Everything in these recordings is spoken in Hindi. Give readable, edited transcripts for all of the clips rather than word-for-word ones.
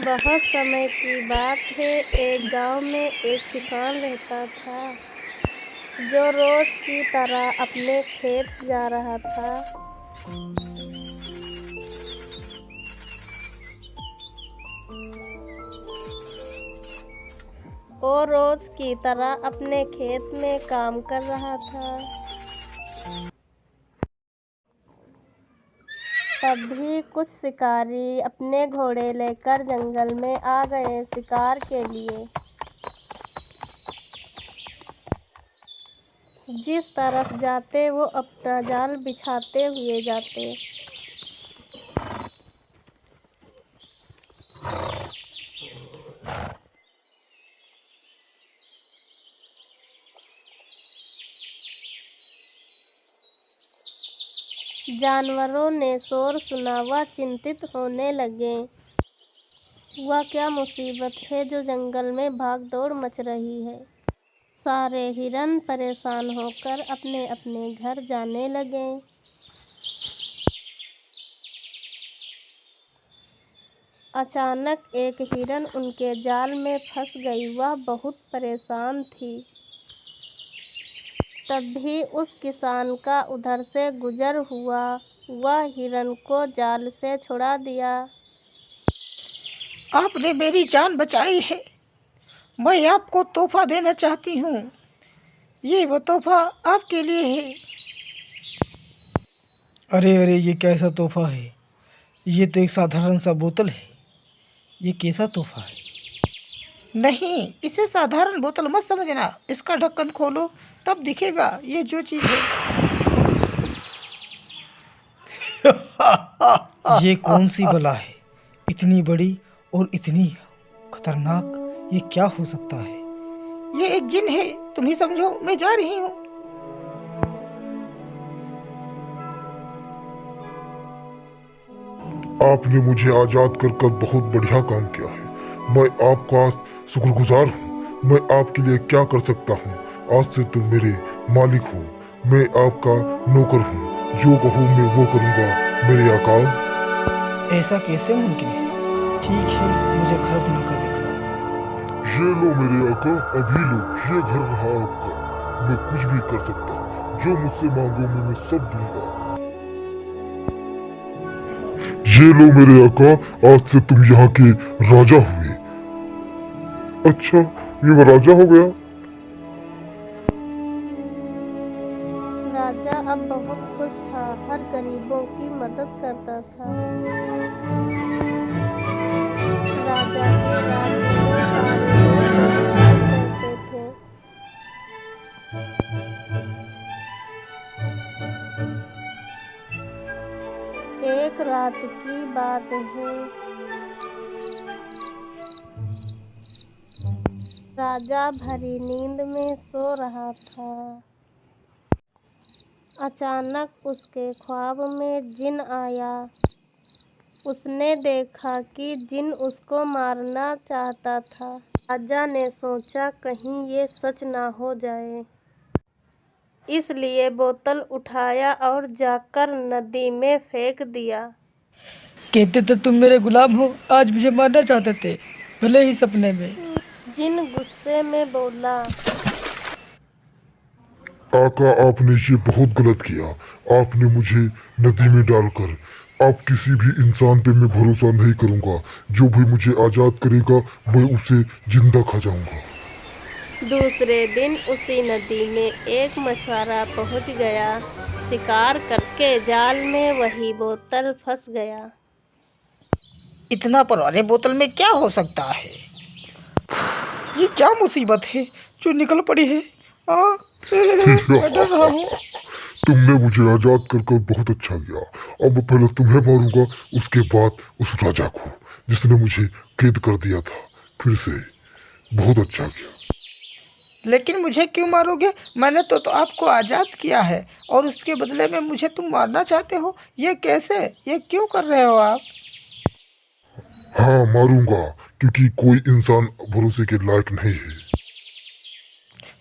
बहुत समय की बात है। एक गांव में एक किसान रहता था जो रोज की तरह अपने खेत जा रहा था। वो रोज की तरह अपने खेत में काम कर रहा था। तभी कुछ शिकारी अपने घोड़े लेकर जंगल में आ गए शिकार के लिए। जिस तरफ जाते वो अपना जाल बिछाते हुए जाते। जानवरों ने शोर सुना, वह चिंतित होने लगे। वह क्या मुसीबत है जो जंगल में भाग दौड़ मच रही है। सारे हिरन परेशान होकर अपने अपने घर जाने लगे। अचानक एक हिरन उनके जाल में फंस गई। वह बहुत परेशान थी। तभी उस किसान का उधर से गुजर हुआ। वह हिरन को जाल से छुड़ा दिया। आपने मेरी जान बचाई है। मैं आपको तोहफा देना चाहती हूँ। ये वो तोहफा आपके लिए है। अरे अरे, ये कैसा तोहफा है? ये तो एक साधारण सा बोतल है। ये कैसा तोहफा है? नहीं, इसे साधारण बोतल मत समझना। इसका ढक्कन खोलो, तब दिखेगा ये जो चीज़ है। ये कौन सी बला है? इतनी बड़ी और इतनी खतरनाक, ये क्या हो सकता है? ये एक जिन है। तुम ही समझो, मैं जा रही हूँ। आपने मुझे आज़ाद कर बहुत बढ़िया काम किया है। मैं आपका शुक्रगुजार हूँ। मैं आपके लिए क्या कर सकता हूँ? आज से तुम मेरे मालिक हो। मैं आपका नौकर हूँ। जो कहूँ मैं वो करूँगा मेरे आका। ऐसा कैसे मुमकिन है? ठीक है, मुझे घर बनाकर दिखाओ। ये लो मेरे आका, अभी लो। ये घर रहा आपका। मैं कुछ भी कर सकता हूँ। जो मुझसे मांगोगे मैं सब दूंगा। ये लो मेरे आका, आज से तुम यहाँ के राजा हुए। अच्छा, ये वो राजा हो गया? राजा अब बहुत खुश था। हर गरीबों की मदद करता था। राजा के राज्य में सारे लोग बिंदास रहते थे। एक रात की बात है। राजा भरी नींद में सो रहा था। अचानक उसके ख्वाब में जिन आया। उसने देखा कि जिन उसको मारना चाहता था। राजा ने सोचा कहीं ये सच ना हो जाए, इसलिए बोतल उठाया और जाकर नदी में फेंक दिया। कहते तो तुम मेरे गुलाम हो, आज मुझे मारना चाहते थे, भले ही सपने में। जिन गुस्से में बोला, आका, आपने ये बहुत गलत किया। आपने मुझे नदी में डालकर। आप किसी भी इंसान पे मैं भरोसा नहीं करूंगा। जो भी मुझे आज़ाद करेगा मैं उसे जिंदा खा जाऊंगा। दूसरे दिन उसी नदी में एक मछुआरा पहुंच गया। शिकार करके जाल में वही बोतल फंस गया। इतना पुराने बोतल में क्या हो सकता है? ये क्या मुसीबत है जो निकल पड़ी है? मैं डर रहा हूँ। तुमने मुझे आज़ाद कर बहुत अच्छा किया। अब मैं पहले तुम्हें मारूंगा, उसके बाद उस राजा को जिसने मुझे कैद कर दिया था। फिर से बहुत अच्छा किया। लेकिन मुझे क्यों मारोगे? मैंने तो आपको आज़ाद किया है और उसके बदले में मुझे तुम मारना चाहते हो। ये कैसे? ये क्यों कर रहे हो आप? हाँ, मारूंगा, क्योंकि कोई इंसान भरोसे के लायक नहीं है।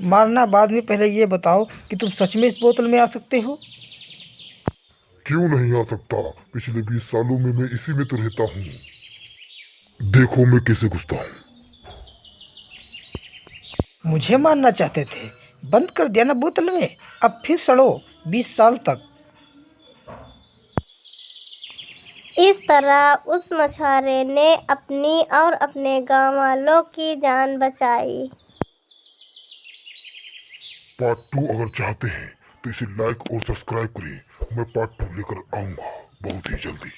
मारना बाद में, पहले ये बताओ कि तुम सच में इस बोतल में आ सकते हो? क्यों नहीं आ सकता? पिछले 20 सालों में मैं इसी में तो रहता हूँ। देखो मैं कैसे घुसता हूँ। मुझे मारना चाहते थे, बंद कर दिया ना बोतल में, अब फिर सड़ो 20 साल तक। इस तरह उस मछुआरे ने अपनी और अपने गांव वालों की जान बचाई। पार्ट 2 अगर चाहते हैं तो इसे लाइक और सब्सक्राइब करें। मैं पार्ट 2 लेकर आऊंगा बहुत ही जल्दी।